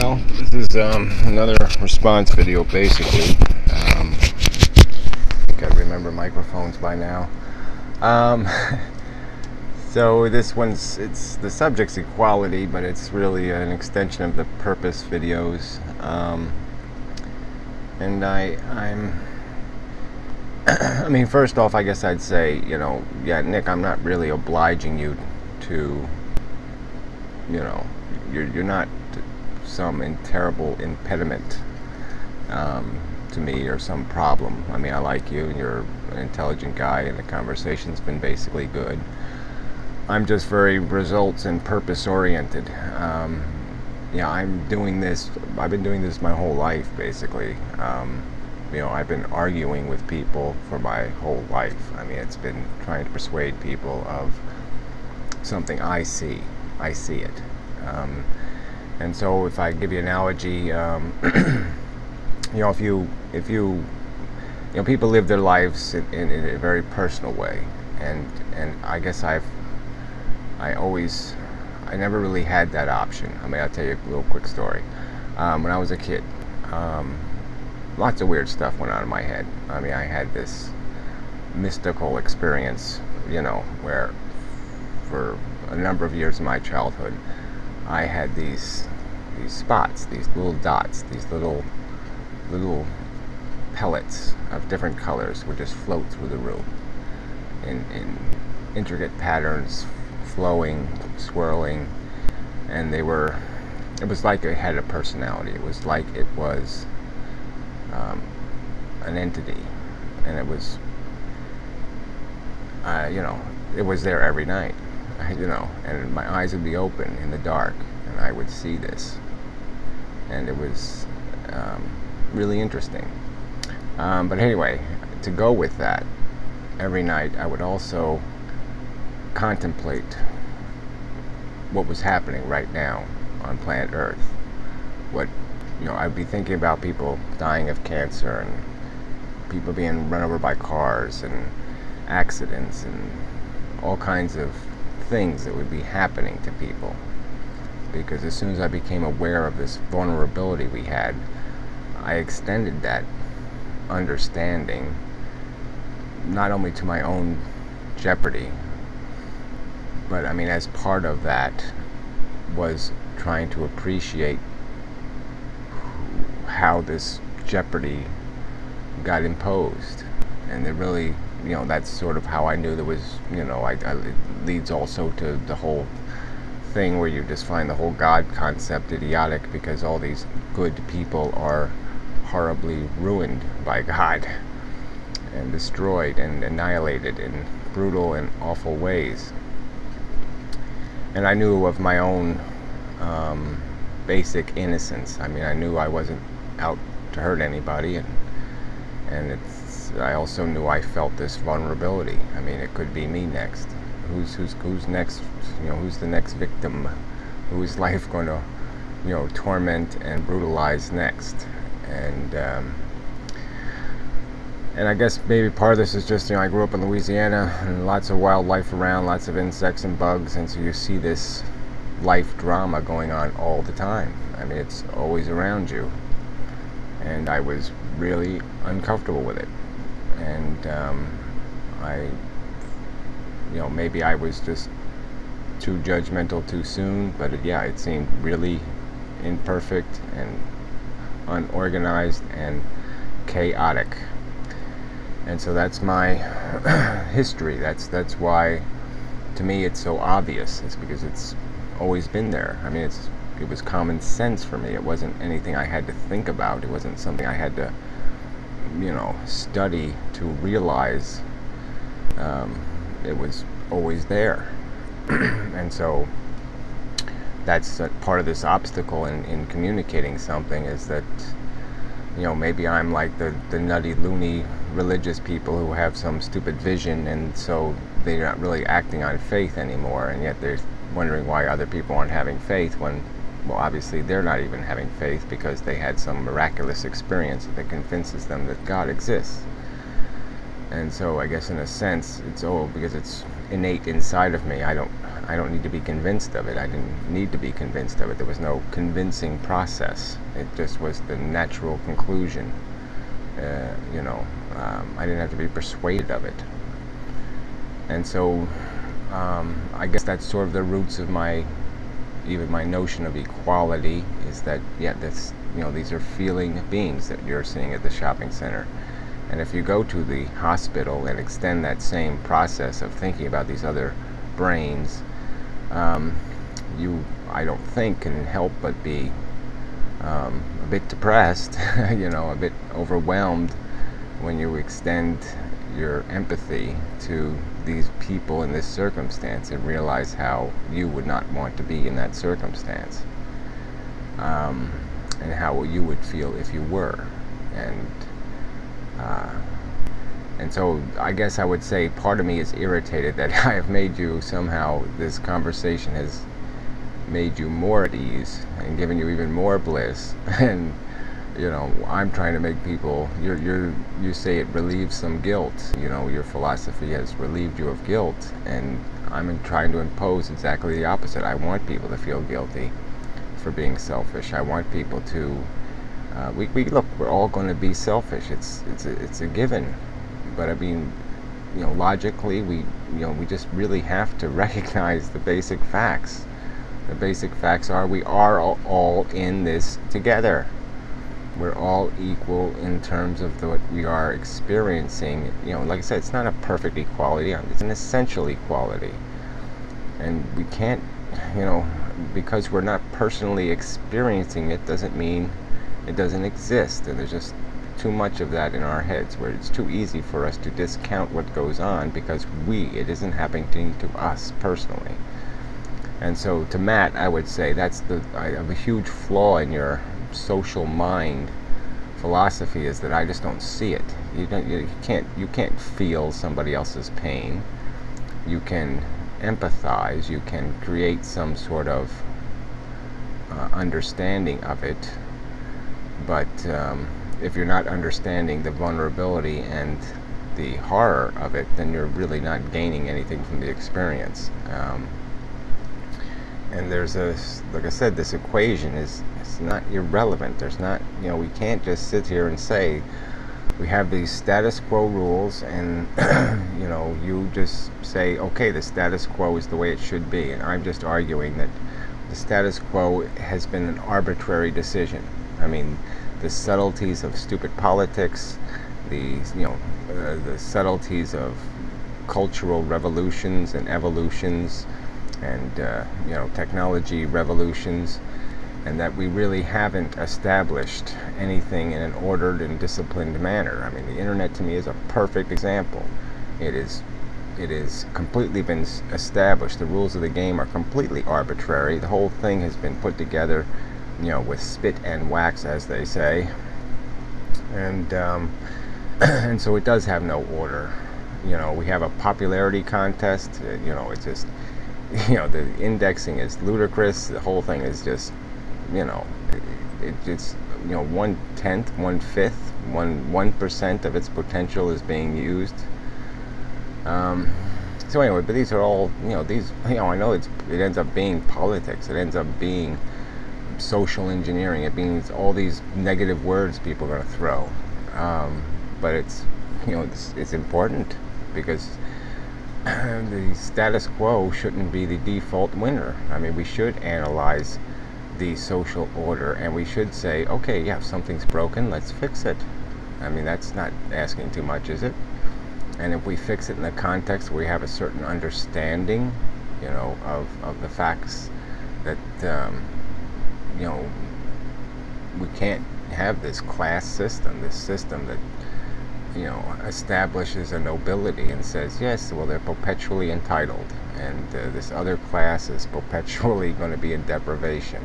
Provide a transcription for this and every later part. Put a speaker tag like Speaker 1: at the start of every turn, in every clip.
Speaker 1: Well, this is another response video, basically. I think I remember microphones by now. So this it's the subject's equality, but it's really an extension of the purpose videos. And I'm I mean, first off, I guess I'd say, yeah, Nick, I'm not really obliging you to, you're not some terrible impediment to me or some problem. I mean, I like you, and you're an intelligent guy, and the conversation's been basically good. I'm just very results and purpose oriented. Yeah, I've been doing this my whole life, basically. I've been arguing with people for my whole life. I mean, it's been trying to persuade people of something I see. I see it. And so if I give you an analogy, if you people live their lives in a very personal way, and I guess I never really had that option. I mean, I'll tell you a little quick story. When I was a kid, lots of weird stuff went on in my head. I mean, I had this mystical experience, where for a number of years of my childhood, I had these spots, these little dots, these little pellets of different colors would just float through the room in intricate patterns, flowing, swirling, and it was like it had a personality. It was like it was an entity, and it was it was there every night, and my eyes would be open in the dark, and I would see this, and it was really interesting. But anyway, to go with that, every night I would also contemplate what was happening right now on planet Earth. I'd be thinking about people dying of cancer, and people being run over by cars, and accidents, and all kinds of things that would be happening to people. Because as soon as I became aware of this vulnerability we had, I extended that understanding not only to my own jeopardy, but I mean, as part of that was trying to appreciate how this jeopardy got imposed. And it really, that's sort of how I knew there was, it leads also to the whole thing where you just find the whole God concept idiotic, because all these good people are horribly ruined by God and destroyed and annihilated in brutal and awful ways. And I knew of my own basic innocence. I mean, I knew I wasn't out to hurt anybody, and I also knew I felt this vulnerability. I mean, it could be me next. Who's next? Who's the next victim? Whose life going to, torment and brutalize next? And I guess maybe part of this is just, I grew up in Louisiana, and lots of wildlife around, lots of insects and bugs, and so you see this life drama going on all the time. I mean, it's always around you, and I was really uncomfortable with it. And maybe I was just too judgmental too soon, but it seemed really imperfect and unorganized and chaotic. And so that's my history. That's why, to me, it's so obvious. It's because it's always been there. I mean, it was common sense for me. It wasn't anything I had to think about. It wasn't something I had to, study to realize. It was always there. And so that's part of this obstacle in communicating something, is that maybe I'm like the nutty, loony religious people who have some stupid vision, and so they're not really acting on faith anymore, and yet they're wondering why other people aren't having faith when, well, obviously they're not even having faith because they had some miraculous experience that convinces them that God exists. And so I guess in a sense it's because it's innate inside of me. I don't need to be convinced of it. I didn't need to be convinced of it. There was no convincing process. It just was the natural conclusion. I didn't have to be persuaded of it. And so I guess that's sort of the roots of even my notion of equality, is that, these are feeling beings that you're seeing at the shopping center. And if you go to the hospital and extend that same process of thinking about these other brains, I don't think, can help but be a bit depressed, a bit overwhelmed when you extend your empathy to these people in this circumstance and realize how you would not want to be in that circumstance, and how you would feel if you were. And so I guess I would say part of me is irritated that I have made you somehow, this conversation has made you more at ease and given you even more bliss. And I'm trying to make people, you say it relieves some guilt, your philosophy has relieved you of guilt, and I'm trying to impose exactly the opposite. I want people to feel guilty for being selfish. I want people to look, we're all going to be selfish. It's a given. But I mean, logically, we just really have to recognize the basic facts. The basic facts are we are all in this together. We're all equal in terms of what we are experiencing. Like I said, it's not a perfect equality. It's an essential equality. And we can't, because we're not personally experiencing it, doesn't mean it doesn't exist. And there's just too much of that in our heads, where it's too easy for us to discount what goes on because it isn't happening to us personally. And so to Matt, I would say that's I have a huge flaw in your social mind philosophy, is that I just don't see it. You can't feel somebody else's pain. You can empathize. You can create some sort of understanding of it, but if you're not understanding the vulnerability and the horror of it, then you're really not gaining anything from the experience. And there's like I said, this equation is not irrelevant. There's not, we can't just sit here and say we have these status quo rules, and you just say, okay, the status quo is the way it should be. And I'm just arguing that the status quo has been an arbitrary decision. I mean, the subtleties of stupid politics, the subtleties of cultural revolutions and evolutions, and technology revolutions, and that we really haven't established anything in an ordered and disciplined manner. I mean, the internet to me is a perfect example. It is completely been established. The rules of the game are completely arbitrary. The whole thing has been put together with spit and wax, as they say, and and so it does have no order. We have a popularity contest. It's just, the indexing is ludicrous. The whole thing is just, it's 1/10, 1/5, 1% of its potential is being used. So anyway, but these are all, I know it ends up being politics. It ends up being social engineering. It means all these negative words people are going to throw, but it's important, because the status quo shouldn't be the default winner. I mean, we should analyze the social order, and we should say, okay, yeah, if something's broken, let's fix it. I mean, that's not asking too much, is it? And if we fix it in the context where we have a certain understanding, of the facts, that we can't have this class system, this system that establishes a nobility and says, yes, well, they're perpetually entitled, and this other class is perpetually going to be in deprivation,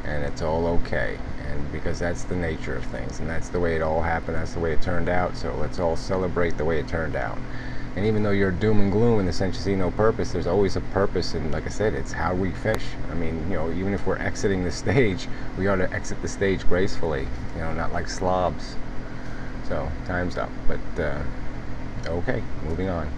Speaker 1: and it's all okay, and because that's the nature of things, and that's the way it all happened, that's the way it turned out, so let's all celebrate the way it turned out. And even though you're doom and gloom in the sense you see no purpose, there's always a purpose, and like I said, it's how we finish. I mean, even if we're exiting the stage, we ought to exit the stage gracefully, not like slobs. So, time's up, but okay, moving on.